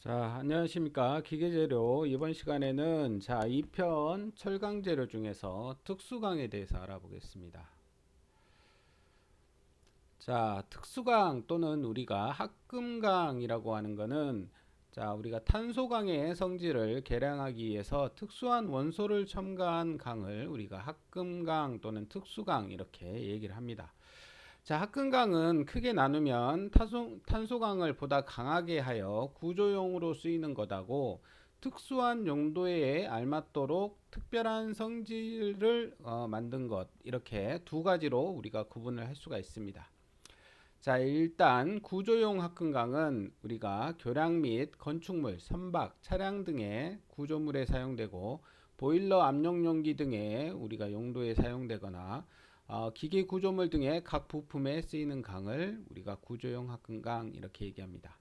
자, 안녕하십니까. 기계재료. 이번 시간에는 2편 철강재료 중에서 특수강에 대해서 알아보겠습니다. 특수강 또는 우리가 합금강이라고 하는 것은 우리가 탄소강의 성질을 계량하기 위해서 특수한 원소를 첨가한 강을 우리가 합금강 또는 특수강 이렇게 얘기를 합니다. 합금강은 크게 나누면 탄소강을 보다 강하게 하여 구조용으로 쓰이는 것하고 특수한 용도에 알맞도록 특별한 성질을 만든 것, 이렇게 두 가지로 우리가 구분을 할 수가 있습니다. 일단 구조용 합금강은 우리가 교량 및 건축물, 선박, 차량 등의 구조물에 사용되고 보일러 압력용기 등의 우리가 용도에 사용되거나 기계 구조물 등의 각 부품에 쓰이는 강을 우리가 구조용 합금강 이렇게 얘기합니다.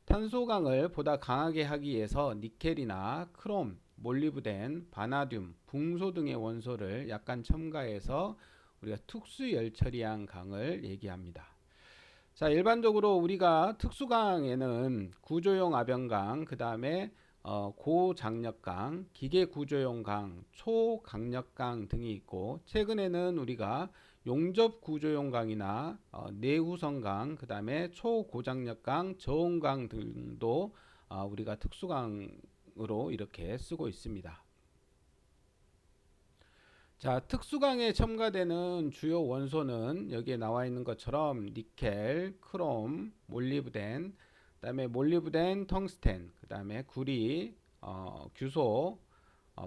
탄소강을 보다 강하게 하기 위해서 니켈이나 크롬, 몰리브덴, 바나듐, 붕소 등의 원소를 약간 첨가해서 우리가 특수 열 처리한 강을 얘기합니다. 일반적으로 우리가 특수강에는 구조용 아변강, 그 다음에 고장력강, 기계구조용 강, 초강력강 등이 있고, 최근에는 우리가 용접구조용 강이나 내후성강, 그 다음에 초고장력강, 저온강 등도 우리가 특수강으로 이렇게 쓰고 있습니다. 특수강에 첨가되는 주요 원소는 여기에 나와 있는 것처럼 니켈, 크롬, 몰리브덴, 그다음에 몰리브덴, 텅스텐, 그다음에 구리, 규소,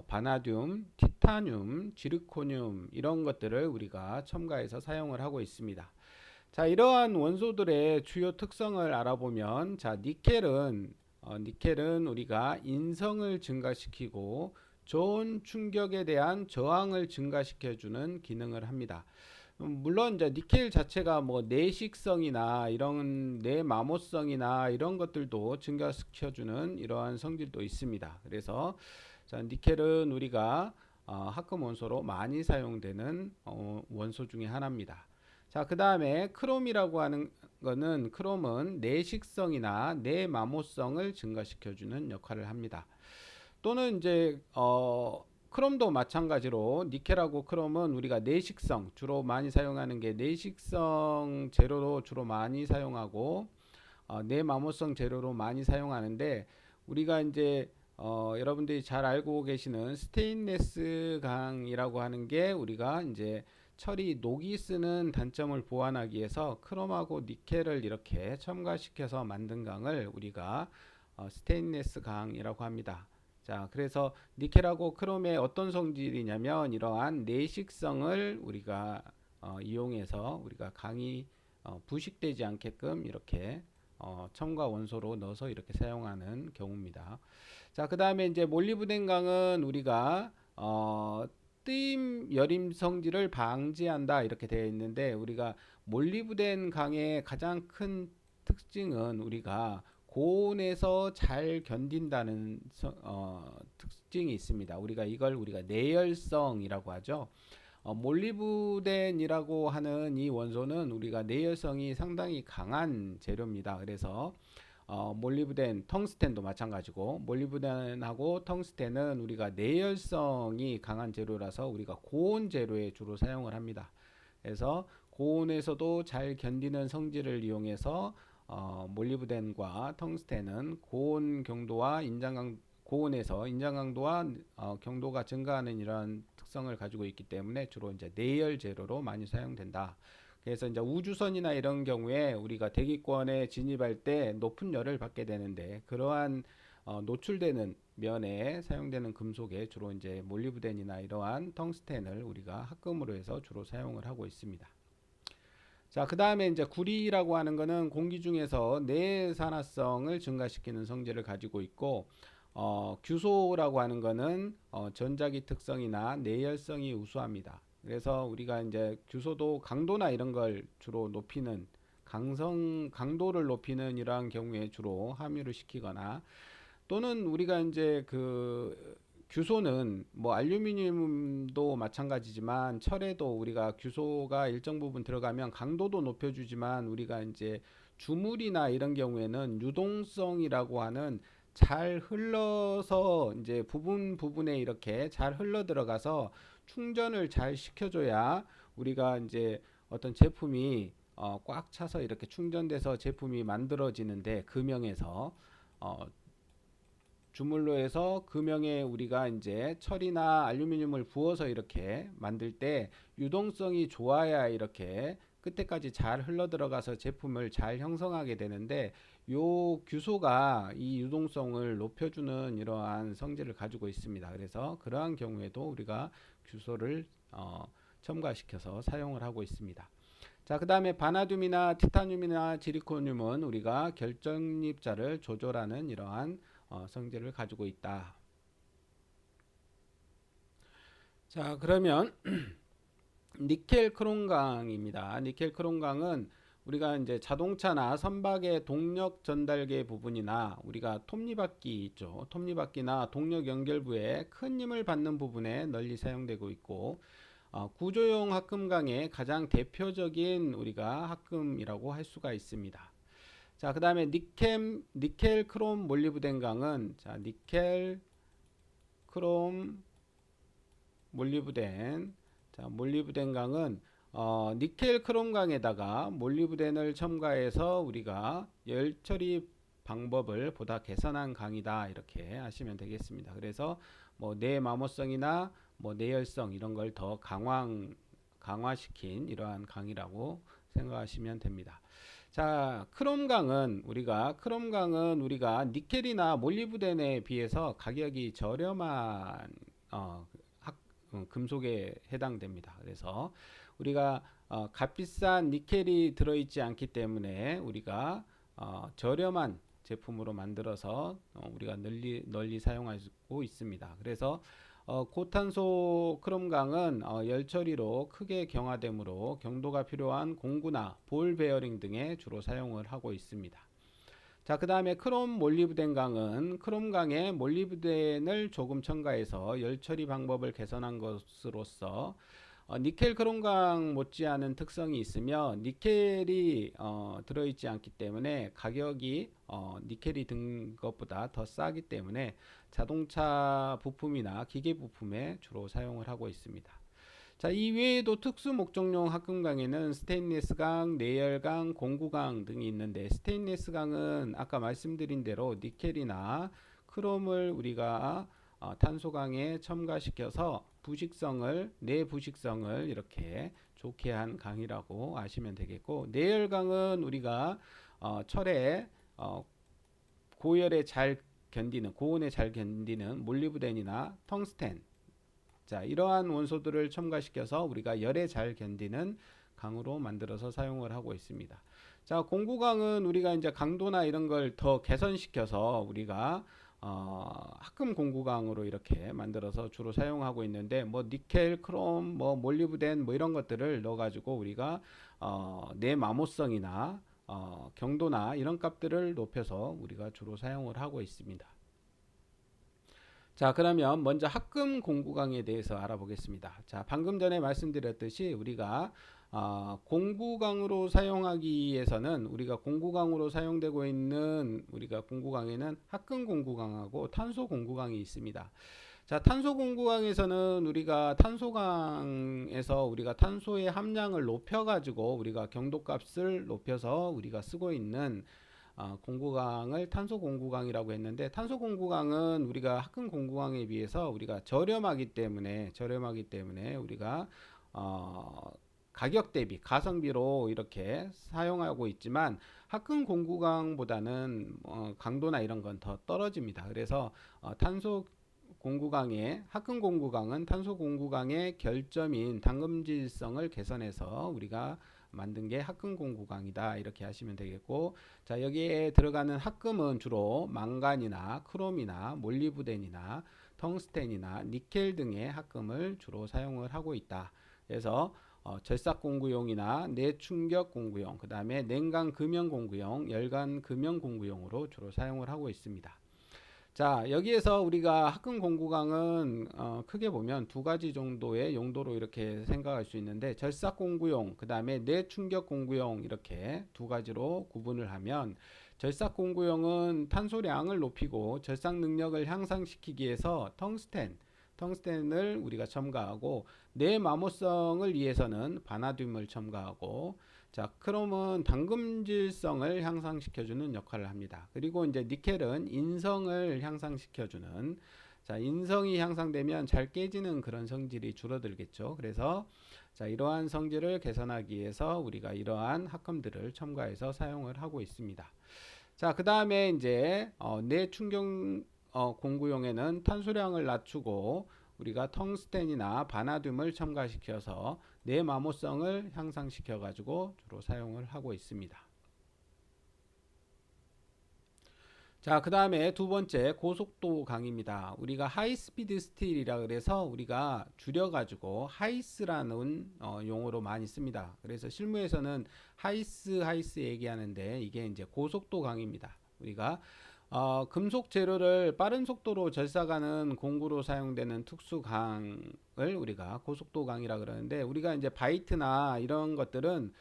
바나듐, 티타늄, 지르코늄 이런 것들을 우리가 첨가해서 사용을 하고 있습니다. 이러한 원소들의 주요 특성을 알아보면 니켈은 우리가 인성을 증가시키고 저온 충격에 대한 저항을 증가시켜주는 기능을 합니다. 물론 이제 니켈 자체가 뭐 내식성이나 이런 내마모성이나 이런 것들도 증가시켜주는 이러한 성질도 있습니다. 그래서 니켈은 우리가 합금 원소로 많이 사용되는 원소 중에 하나입니다. 그 다음에 크롬이라고 하는 거는 크롬은 내식성이나 내마모성을 증가시켜주는 역할을 합니다. 또는 이제 크롬도 마찬가지로 니켈하고 크롬은 우리가 내식성 주로 많이 사용하는 게 내식성 재료로 주로 많이 사용하고 내마모성 재료로 많이 사용하는데 우리가 이제 여러분들이 잘 알고 계시는 스테인레스 강이라고 하는 게 우리가 이제 철이 녹이 쓰는 단점을 보완하기 위해서 크롬하고 니켈을 이렇게 첨가시켜서 만든 강을 우리가 스테인레스 강이라고 합니다. 그래서 니켈하고 크롬의 어떤 성질이냐면 이러한 내식성을 우리가 이용해서 우리가 강이 부식되지 않게끔 이렇게 첨가 원소로 넣어서 이렇게 사용하는 경우입니다. 그 다음에 이제 몰리브덴 강은 우리가 뜨임 여림 성질을 방지한다 이렇게 되어 있는데 우리가 몰리브덴 강의 가장 큰 특징은 우리가 고온에서 잘 견딘다는 특징이 있습니다. 우리가 내열성이라고 하죠. 몰리브덴이라고 하는 이 원소는 우리가 내열성이 상당히 강한 재료입니다. 그래서 몰리브덴, 텅스텐도 마찬가지고 몰리브덴하고 텅스텐은 우리가 내열성이 강한 재료라서 우리가 고온 재료에 주로 사용을 합니다. 그래서 고온에서도 잘 견디는 성질을 이용해서 몰리브덴과 텅스텐은 고온 경도와 고온에서 인장 강도와 경도가 증가하는 이러한 특성을 가지고 있기 때문에 주로 이제 내열 재료로 많이 사용된다. 그래서 이제 우주선이나 이런 경우에 우리가 대기권에 진입할 때 높은 열을 받게 되는데 그러한 노출되는 면에 사용되는 금속에 주로 이제 몰리브덴이나 이러한 텅스텐을 우리가 합금으로 해서 주로 사용을 하고 있습니다. 그 다음에 이제 구리라고 하는 것은 공기 중에서 내산화성을 증가시키는 성질을 가지고 있고, 규소라고 하는 것은 전자기 특성이나 내열성이 우수합니다. 그래서 우리가 이제 규소도 강도나 이런 걸 주로 높이는 강도를 높이는 이러한 경우에 주로 함유를 시키거나 또는 우리가 이제 규소는 뭐 알루미늄도 마찬가지지만 철에도 우리가 규소가 일정 부분 들어가면 강도도 높여주지만 우리가 이제 주물이나 이런 경우에는 유동성이라고 하는 잘 흘러서 이제 부분에 이렇게 잘 흘러 들어가서 충전을 잘 시켜줘야 우리가 이제 어떤 제품이 꽉 차서 이렇게 충전돼서 제품이 만들어지는데, 금형에서 주물로 해서 금형에 우리가 이제 철이나 알루미늄을 부어서 이렇게 만들 때 유동성이 좋아야 이렇게 끝에까지 잘 흘러 들어가서 제품을 잘 형성하게 되는데, 요 규소가 이 유동성을 높여주는 이러한 성질을 가지고 있습니다. 그래서 그러한 경우에도 우리가 규소를 첨가시켜서 사용을 하고 있습니다. 자, 그 다음에 바나듐이나 티타늄이나 지리코늄은 우리가 결정립자를 조절하는 이러한 성질을 가지고 있다. 자, 그러면 니켈 크롬강입니다. 니켈 크롬강은 우리가 이제 자동차나 선박의 동력 전달계 부분이나 우리가 톱니바퀴 있죠. 톱니바퀴나 동력 연결부에 큰 힘을 받는 부분에 널리 사용되고 있고, 구조용 합금강의 가장 대표적인 우리가 합금이라고 할 수가 있습니다. 자, 그 다음에 니켈 크롬 몰리브덴 강은, 자, 니켈 크롬 몰리브덴, 자, 몰리브덴 강은 니켈 크롬 강에다가 몰리브덴을 첨가해서 우리가 열 처리 방법을 보다 개선한 강이다, 이렇게 하시면 되겠습니다. 그래서 뭐 내마모성이나 뭐 내열성 이런 걸 더 강화시킨 이러한 강이라고 생각하시면 됩니다. 자, 크롬강은 우리가 니켈이나 몰리브덴에 비해서 가격이 저렴한 금속에 해당됩니다. 그래서 우리가 값비싼 니켈이 들어있지 않기 때문에 우리가 저렴한 제품으로 만들어서 우리가 널리 사용하고 있습니다. 그래서 고탄소 크롬강은 열처리로 크게 경화되므로 경도가 필요한 공구나 볼 베어링 등에 주로 사용을 하고 있습니다. 자, 그 다음에 크롬 몰리브덴 강은 크롬강에 몰리브덴을 조금 첨가해서 열처리 방법을 개선한 것으로서 니켈 크롬강 못지않은 특성이 있으며, 니켈이 들어있지 않기 때문에 가격이 니켈이 든 것보다 더 싸기 때문에 자동차 부품이나 기계 부품에 주로 사용을 하고 있습니다. 자, 이 외에도 특수 목적용 합금강에는 스테인리스강, 내열강, 공구강 등이 있는데, 스테인리스강은 아까 말씀드린 대로 니켈이나 크롬을 우리가 탄소강에 첨가시켜서 내부식성을 이렇게 좋게 한 강이라고 아시면 되겠고, 내열강은 우리가 철에 고온에 잘 견디는 몰리브덴이나 텅스텐, 자, 이러한 원소들을 첨가시켜서 우리가 열에 잘 견디는 강으로 만들어서 사용을 하고 있습니다. 자, 공구강은 우리가 이제 강도나 이런 걸 더 개선시켜서 우리가 합금 공구강으로 이렇게 만들어서 주로 사용하고 있는데, 뭐 니켈, 크롬, 뭐 몰리브덴 뭐 이런 것들을 넣어가지고 우리가 내마모성이나 경도나 이런 값들을 높여서 우리가 주로 사용을 하고 있습니다. 자, 그러면 먼저 합금 공구강에 대해서 알아보겠습니다. 자, 방금 전에 말씀드렸듯이 우리가 공구강으로 사용하기 위해서는 우리가 공구강으로 사용되고 있는 우리가 공구강에는 합금 공구강하고 탄소 공구강이 있습니다. 자, 탄소 공구강에서는 우리가 탄소강에서 우리가 탄소의 함량을 높여가지고 우리가 경도값을 높여서 우리가 쓰고 있는 공구강을 탄소 공구강이라고 했는데, 탄소 공구강은 우리가 합금 공구강에 비해서 우리가 저렴하기 때문에 우리가 가격 대비 가성비로 이렇게 사용하고 있지만, 합금 공구강보다는 강도나 이런 건 더 떨어집니다. 그래서 합금 공구강은 탄소 공구강의 결점인 당금질성을 개선해서 우리가 만든 게 합금 공구강이다, 이렇게 하시면 되겠고, 자, 여기에 들어가는 합금은 주로 망간이나 크롬이나 몰리브덴이나 텅스텐이나 니켈 등의 합금을 주로 사용을 하고 있다. 그래서 절삭 공구용이나 내충격 공구용, 그 다음에 냉간 금형 공구용, 열간 금형 공구용으로 주로 사용을 하고 있습니다. 자, 여기에서 우리가 합금 공구강은 크게 보면 두 가지 정도의 용도로 이렇게 생각할 수 있는데, 절삭 공구용, 그 다음에 내충격 공구용, 이렇게 두 가지로 구분을 하면, 절삭 공구용은 탄소량을 높이고 절삭 능력을 향상시키기 위해서 텅스텐을 우리가 첨가하고 내마모성을 위해서는 바나듐을 첨가하고, 자, 크롬은 당금질성을 향상시켜주는 역할을 합니다. 그리고 이제 니켈은 인성을 향상시켜주는, 자, 인성이 향상되면 잘 깨지는 그런 성질이 줄어들겠죠. 그래서 자, 이러한 성질을 개선하기 위해서 우리가 이러한 합금들을 첨가해서 사용을 하고 있습니다. 자, 그 다음에 이제 내충격 공구용에는 탄소량을 낮추고 우리가 텅스텐이나 바나듐을 첨가시켜서 내마모성을 향상시켜 가지고 주로 사용을 하고 있습니다. 자, 그 다음에 두 번째 고속도 강입니다. 우리가 하이스피드 스틸이라 그래서 우리가 줄여가지고 하이스라는 용어로 많이 씁니다. 그래서 실무에서는 하이스 얘기하는데 이게 이제 고속도 강입니다. 우리가 금속 재료를 빠른 속도로 절삭하는 공구로 사용되는 특수 강을 우리가 고속도 강이라 그러는데, 우리가 이제 바이트나 이런 것들은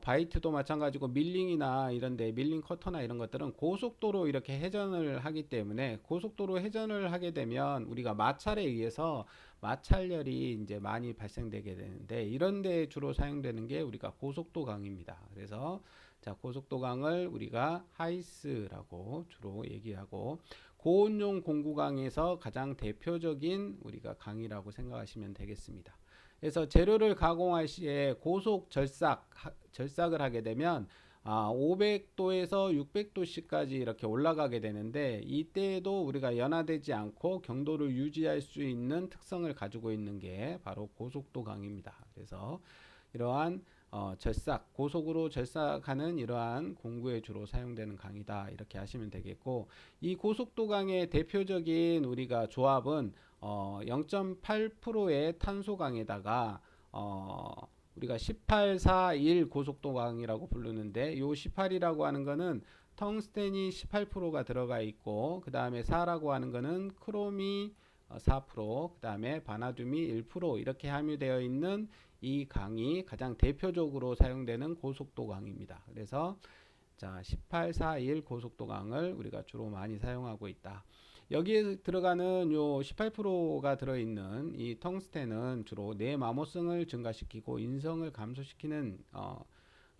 바이트도 마찬가지고 밀링이나 이런데 밀링 커터나 이런 것들은 고속도로 이렇게 회전을 하기 때문에, 고속도로 회전을 하게 되면 우리가 마찰에 의해서 마찰열이 이제 많이 발생되게 되는데, 이런데 주로 사용되는 게 우리가 고속도 강입니다. 그래서 자, 고속도 강을 우리가 하이스라고 주로 얘기하고, 고온용 공구강에서 가장 대표적인 우리가 강이라고 생각하시면 되겠습니다. 그래서 재료를 가공할 시에 고속 절삭을 하게 되면 500도에서 600도씨까지 이렇게 올라가게 되는데, 이때에도 우리가 연화되지 않고 경도를 유지할 수 있는 특성을 가지고 있는 게 바로 고속도 강입니다. 그래서 이러한 고속으로 절삭하는 이러한 공구에 주로 사용되는 강이다, 이렇게 하시면 되겠고, 이 고속도 강의 대표적인 우리가 조합은 0.8%의 탄소강에다가 우리가 1841 고속도강이라고 부르는데, 요 18이라고 하는 거는 텅스텐이 18%가 들어가 있고, 그 다음에 4라고 하는 거는 크롬이 4%, 그 다음에 바나듐이 1% 이렇게 함유되어 있는 이 강이 가장 대표적으로 사용되는 고속도강입니다. 그래서 자, 1841 고속도강을 우리가 주로 많이 사용하고 있다. 여기에 들어가는 요 18%가 들어있는 이 텅스텐은 주로 내마모성을 증가시키고 인성을 감소시키는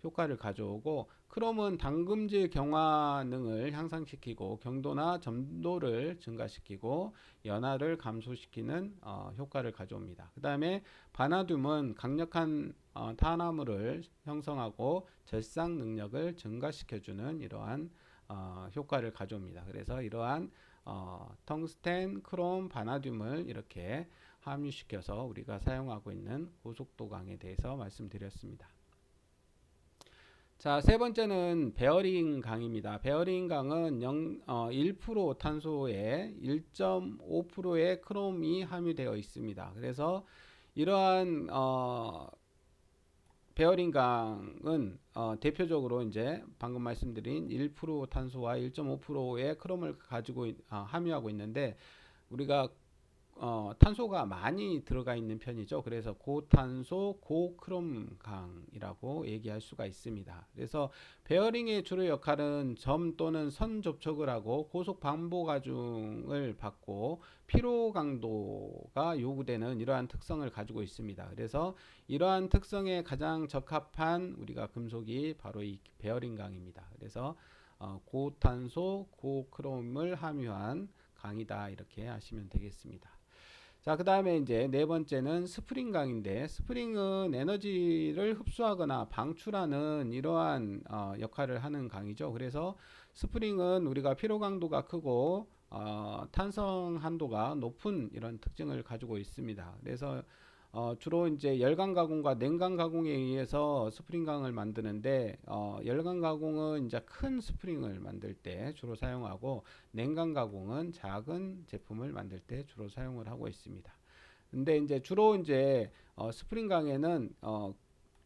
효과를 가져오고, 크롬은 당금질 경화능을 향상시키고 경도나 점도를 증가시키고 연화를 감소시키는 효과를 가져옵니다. 그 다음에 바나듐은 강력한 탄화물을 형성하고 절삭 능력을 증가시켜주는 이러한 효과를 가져옵니다. 그래서 이러한 텅스텐, 크롬, 바나듐을 이렇게 함유시켜서 우리가 사용하고 있는 고속도강에 대해서 말씀드렸습니다. 자, 세 번째는 베어링 강입니다. 베어링 강은 1% 탄소에 1.5%의 크롬이 함유되어 있습니다. 그래서 이러한 베어링 강은 대표적으로 이제 방금 말씀드린 1% 탄소와 1.5%의 크롬을 가지고 함유하고 있는데, 우리가 탄소가 많이 들어가 있는 편이죠. 그래서 고탄소 고크롬 강이라고 얘기할 수가 있습니다. 그래서 베어링의 주로 역할은 점 또는 선 접촉을 하고 고속 반복 하중을 받고 피로 강도가 요구되는 이러한 특성을 가지고 있습니다. 그래서 이러한 특성에 가장 적합한 우리가 금속이 바로 이 베어링 강입니다. 그래서 고탄소 고크롬을 함유한 강이다, 이렇게 하시면 되겠습니다. 자, 그 다음에 이제 네 번째는 스프링 강인데, 스프링은 에너지를 흡수하거나 방출하는 이러한 역할을 하는 강이죠. 그래서 스프링은 우리가 피로 강도가 크고 탄성 한도가 높은 이런 특징을 가지고 있습니다. 그래서 주로 이제 열강 가공과 냉강 가공에 의해서 스프링강을 만드는데, 열강 가공은 이제 큰 스프링을 만들 때 주로 사용하고, 냉강 가공은 작은 제품을 만들 때 주로 사용을 하고 있습니다. 근데 이제 주로 이제 스프링강에는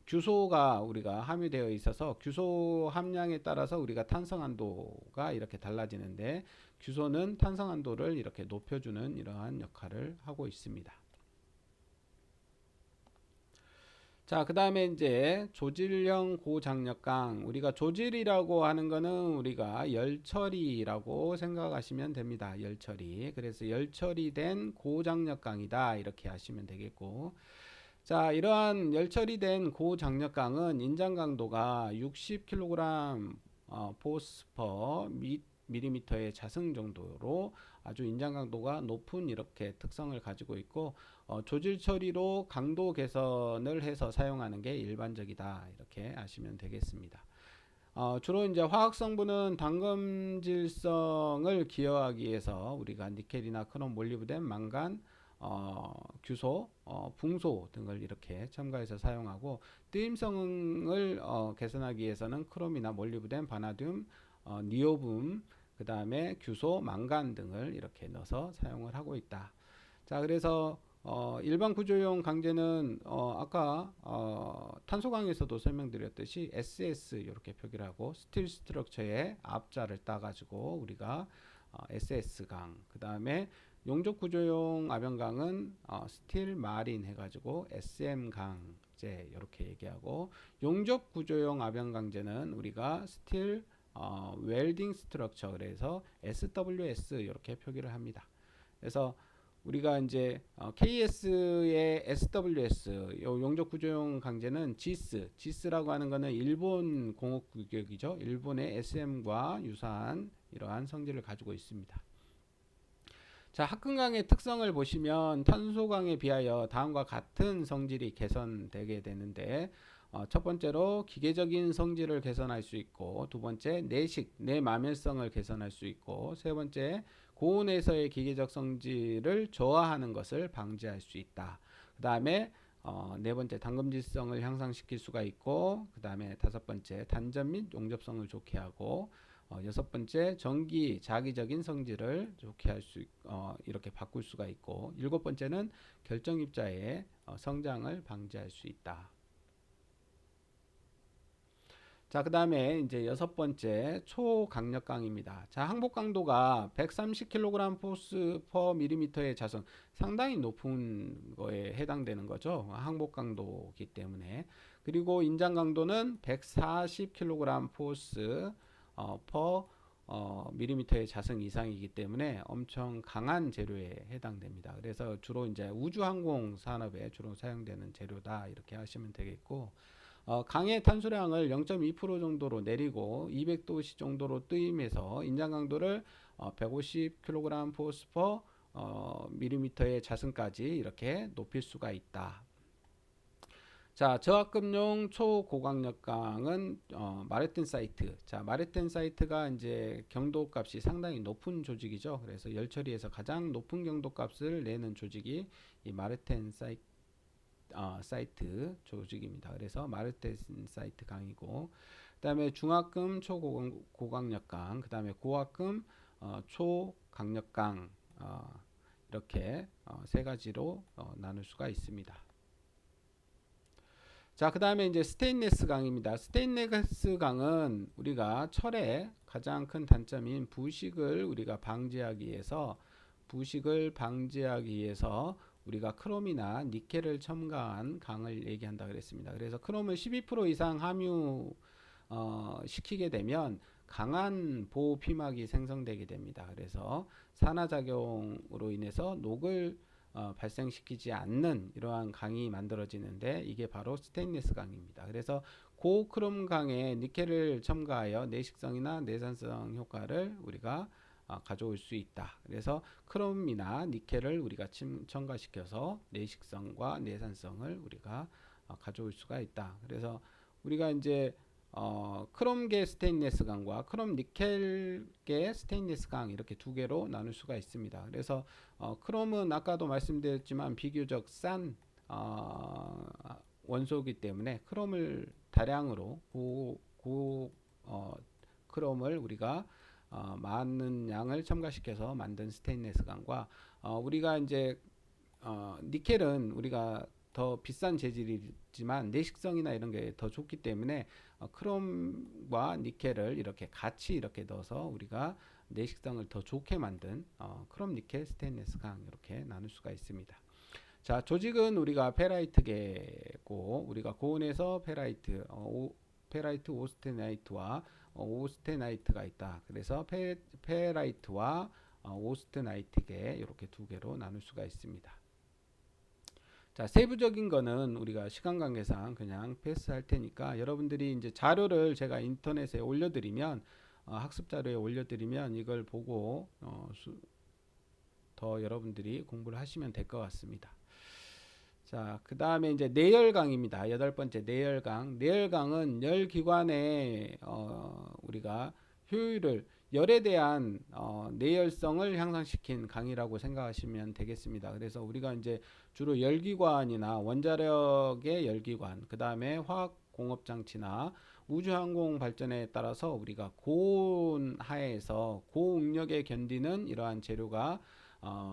규소가 우리가 함유되어 있어서 규소 함량에 따라서 우리가 탄성 한도가 이렇게 달라지는데, 규소는 탄성 한도를 이렇게 높여주는 이러한 역할을 하고 있습니다. 자, 그 다음에 이제 조질형 고장력강. 우리가 조질이라고 하는 거는 우리가 열처리라고 생각하시면 됩니다. 열처리. 그래서 열처리된 고장력강이다. 이렇게 하시면 되겠고. 자, 이러한 열처리된 고장력강은 인장 강도가 60kg 포스퍼 밀리미터의 자승 정도로 아주 인장 강도가 높은 이렇게 특성을 가지고 있고, 조질 처리로 강도 개선을 해서 사용하는 게 일반적이다. 이렇게 아시면 되겠습니다. 주로 이제 화학 성분은 당금질성을 기여하기 위해서 우리가 니켈이나 크롬, 몰리브덴, 망간, 규소, 붕소 등을 이렇게 첨가해서 사용하고, 뜨임성을 개선하기 위해서는 크롬이나 몰리브덴, 바나듐, 니오뷴, 그 다음에 규소, 망간 등을 이렇게 넣어서 사용을 하고 있다. 자, 그래서 일반 구조용 강제는 아까 탄소강에서도 설명드렸듯이 SS 이렇게 표기를 하고, 스틸 스트럭처의 앞자를 따가지고 우리가 SS강, 그 다음에 용접 구조용 아변강은 스틸 마린 해가지고 SM강제 이렇게 얘기하고, 용접 구조용 아변강제는 우리가 스틸 웰딩 스트럭처 그래서 SWS 이렇게 표기를 합니다. 그래서 우리가 이제 KS의 SWS 요 용접 구조용 강제는 GIS라고 하는 거는 일본 공업 규격이죠. 일본의 SM과 유사한 이러한 성질을 가지고 있습니다. 자, 합금강의 특성을 보시면 탄소강에 비하여 다음과 같은 성질이 개선되게 되는데, 첫 번째로 기계적인 성질을 개선할 수 있고, 두 번째 내마멸성을 개선할 수 있고, 세 번째 고온에서의 기계적 성질을 저하하는 것을 방지할 수 있다. 그 다음에 네 번째 당금질성을 향상시킬 수가 있고, 그 다음에 다섯 번째 단전 및 용접성을 좋게 하고, 여섯 번째 전기 자기적인 성질을 좋게 할 수 이렇게 바꿀 수가 있고, 일곱 번째는 결정 입자의 성장을 방지할 수 있다. 자, 그 다음에 이제 여섯 번째 초강력강입니다. 자, 항복 강도가 130kg 포스 퍼 밀리미터의 자성, 상당히 높은 거에 해당되는 거죠. 항복 강도이기 때문에. 그리고 인장 강도는 140kg 포스 퍼 밀리미터의 자승 이상이기 때문에 엄청 강한 재료에 해당됩니다. 그래서 주로 이제 우주항공 산업에 주로 사용되는 재료다 이렇게 하시면 되겠고, 강의 탄소량을 0.2% 정도로 내리고 200도씨 정도로 뜨임해서 인장 강도를 150kg 포스퍼 밀리미터의 자승까지 이렇게 높일 수가 있다. 자, 저압금용 초고강력강은 마르텐사이트. 자, 마르텐사이트가 이제 경도값이 상당히 높은 조직이죠. 그래서 열처리에서 가장 높은 경도값을 내는 조직이 이 마르텐사이트 조직입니다. 그래서 마르텐사이트 강이고, 그다음에 중압금 초고강력강, 그다음에 고압금 초강력강 이렇게 세 가지로 나눌 수가 있습니다. 자, 그 다음에 이제 스테인리스 강입니다. 스테인리스 강은 우리가 철의 가장 큰 단점인 부식을 우리가 방지하기 위해서 우리가 크롬이나 니켈을 첨가한 강을 얘기한다 그랬습니다. 그래서 크롬을 12% 이상 함유 시키게 되면 강한 보호 피막이 생성되게 됩니다. 그래서 산화작용으로 인해서 녹을 발생시키지 않는 이러한 강이 만들어지는데, 이게 바로 스테인리스 강입니다. 그래서 고크롬 강에 니켈을 첨가하여 내식성이나 내산성 효과를 우리가 가져올 수 있다. 그래서 크롬이나 니켈을 우리가 첨가시켜서 내식성과 내산성을 우리가 가져올 수가 있다. 그래서 우리가 이제 크롬계 스테인리스 강과 크롬 니켈계 스테인리스 강 이렇게 두 개로 나눌 수가 있습니다. 그래서 크롬은 아까도 말씀드렸지만 비교적 싼 원소이기 때문에 크롬을 다량으로 크롬을 우리가 많은 양을 첨가시켜서 만든 스테인리스 강과, 우리가 이제 니켈은 우리가 더 비싼 재질이지만 내식성이나 이런 게 더 좋기 때문에 크롬과 니켈을 이렇게 같이 이렇게 넣어서 우리가 내식성을 더 좋게 만든 크롬 니켈 스테인리스 강 이렇게 나눌 수가 있습니다. 자, 조직은 우리가 페라이트계고 우리가 고온에서 페라이트 오스테나이트와 오스테나이트가 있다. 그래서 페라이트와 오스테나이트계 이렇게 두 개로 나눌 수가 있습니다. 자, 세부적인 거는 우리가 시간 관계상 그냥 패스할 테니까 여러분들이 이제 자료를 제가 인터넷에 올려드리면 학습 자료에 올려드리면 이걸 보고 더 여러분들이 공부를 하시면 될 것 같습니다. 자, 그 다음에 이제 내열강입니다. 여덟 번째 내열강. 내열강은 열기관의 우리가 효율을 열에 대한 내열성을 향상시킨 강의라고 생각하시면 되겠습니다. 그래서 우리가 이제 주로 열기관이나 원자력의 열기관, 그 다음에 화학공업장치나 우주항공 발전에 따라서 우리가 고온 하에서 고응력에 견디는 이러한 재료가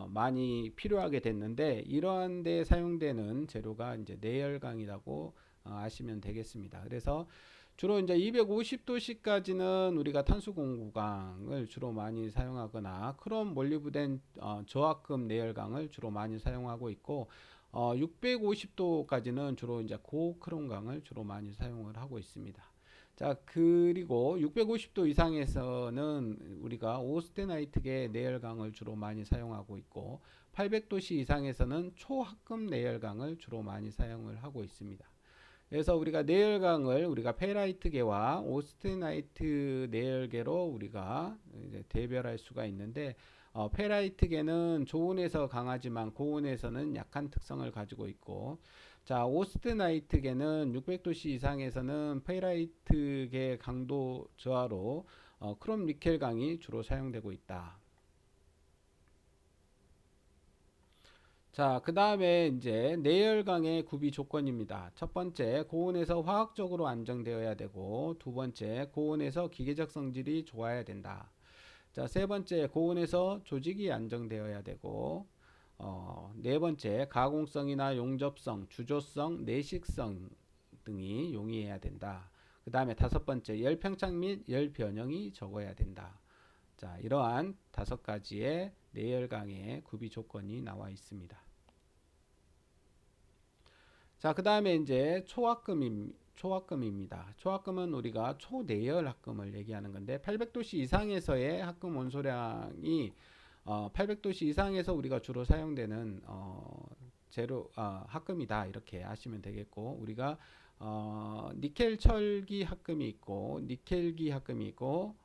많이 필요하게 됐는데 이러한 데 사용되는 재료가 이제 내열강이라고 아시면 되겠습니다. 그래서 주로 이제 250도씨까지는 우리가 탄소 공구강을 주로 많이 사용하거나 크롬 몰리브덴 저하급 내열강을 주로 많이 사용하고 있고 650도까지는 주로 이제 고크롬강을 주로 많이 사용을 하고 있습니다. 자, 그리고 650도 이상에서는 우리가 오스테나이트계 내열강을 주로 많이 사용하고 있고 800도씨 이상에서는 초합급 내열강을 주로 많이 사용을 하고 있습니다. 그래서 우리가 내열강을 우리가 페라이트계와 오스테나이트 내열계로 우리가 이제 대별할 수가 있는데 페라이트계는 저온에서 강하지만 고온에서는 약한 특성을 가지고 있고 자, 오스테나이트계는 600도씨 이상에서는 페라이트계 강도 저하로 크롬 니켈 강이 주로 사용되고 있다. 자, 그 다음에 이제 내열강의 구비 조건입니다. 첫 번째, 고온에서 화학적으로 안정되어야 되고, 두 번째, 고온에서 기계적 성질이 좋아야 된다. 자, 세 번째, 고온에서 조직이 안정되어야 되고, 네 번째, 가공성이나 용접성, 주조성, 내식성 등이 용이해야 된다. 그 다음에 다섯 번째, 열 평착 및 열 변형이 적어야 된다. 자, 이러한 다섯 가지의 내열강의 구비 조건이 나와 있습니다. 자, 그 다음에 이제 초합금입니다. 초합금은 우리가 초내열 합금을 얘기하는 건데 800도씨 이상에서의 합금 원소량이 800도씨 이상에서 우리가 주로 사용되는 재료 합금이다 이렇게 아시면 되겠고 우리가 니켈 철기 합금이 있고 니켈기 합금이 있고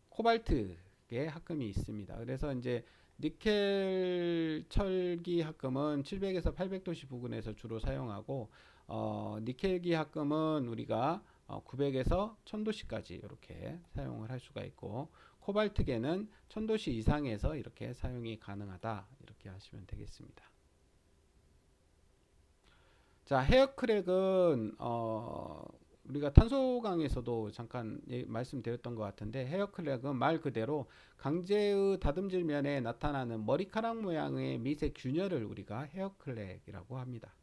코발트의 합금이 있습니다. 그래서 이제 니켈 철기 합금은 700에서 800도씨 부근에서 주로 사용하고 니켈기 합금은 우리가 900에서 1000도씨까지 이렇게 사용을 할 수가 있고 코발트계는 1000도씨 이상에서 이렇게 사용이 가능하다 이렇게 하시면 되겠습니다. 자, 헤어크랙은 우리가 탄소강에서도 잠깐 말씀드렸던 것 같은데 헤어크랙은 말 그대로 강제의 다듬질면에 나타나는 머리카락 모양의 미세 균열을 우리가 헤어크랙이라고 합니다.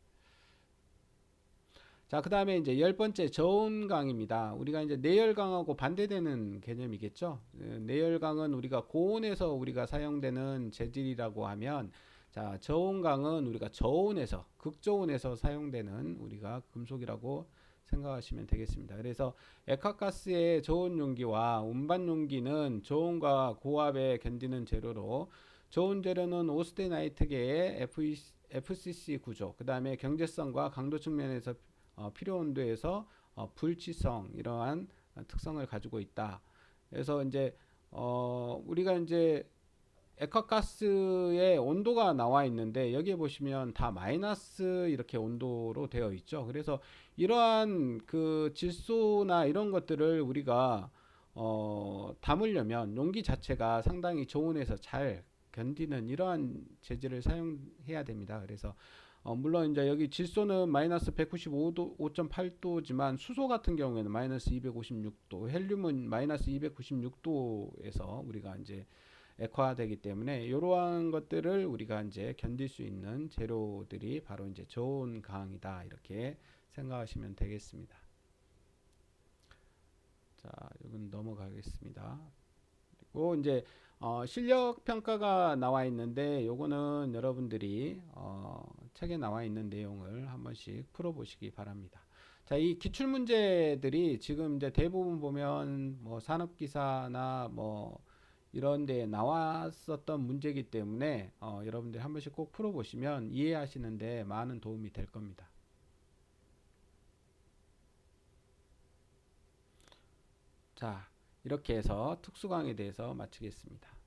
자, 그 다음에 이제 열 번째 저온강입니다. 우리가 이제 내열강하고 반대되는 개념이겠죠. 내열강은 우리가 고온에서 우리가 사용되는 재질이라고 하면 자, 저온강은 우리가 저온에서 극저온에서 사용되는 우리가 금속이라고 생각하시면 되겠습니다. 그래서 액화가스의 저온 용기와 운반 용기는 저온과 고압에 견디는 재료로 저온 재료는 오스테나이트계의 FCC 구조, 그 다음에 경제성과 강도 측면에서 필요 온도에서 불치성 이러한 특성을 가지고 있다. 그래서 이제 우리가 이제 액화가스의 온도가 나와 있는데 여기에 보시면 다 마이너스 이렇게 온도로 되어 있죠. 그래서 이러한 그 질소나 이런 것들을 우리가 담으려면 용기 자체가 상당히 저온에서 잘 견디는 이러한 재질을 사용해야 됩니다. 그래서 물론 이제 여기 질소는 마이너스 195도 5.8도지만 수소 같은 경우에는 마이너스 256도, 헬륨은 마이너스 296도에서 우리가 이제 액화되기 때문에 이러한 것들을 우리가 이제 견딜 수 있는 재료들이 바로 이제 저온 강이다 이렇게 생각하시면 되겠습니다. 자, 이건 넘어가겠습니다. 그리고 이제 실력 평가가 나와 있는데 요거는 여러분들이 책에 나와 있는 내용을 한 번씩 풀어보시기 바랍니다. 자, 이 기출 문제들이 지금 이제 대부분 보면 뭐 산업기사나 뭐 이런 데 나왔었던 문제이기 때문에 여러분들이 한 번씩 꼭 풀어보시면 이해하시는데 많은 도움이 될 겁니다. 자, 이렇게 해서 특수강에 대해서 마치겠습니다.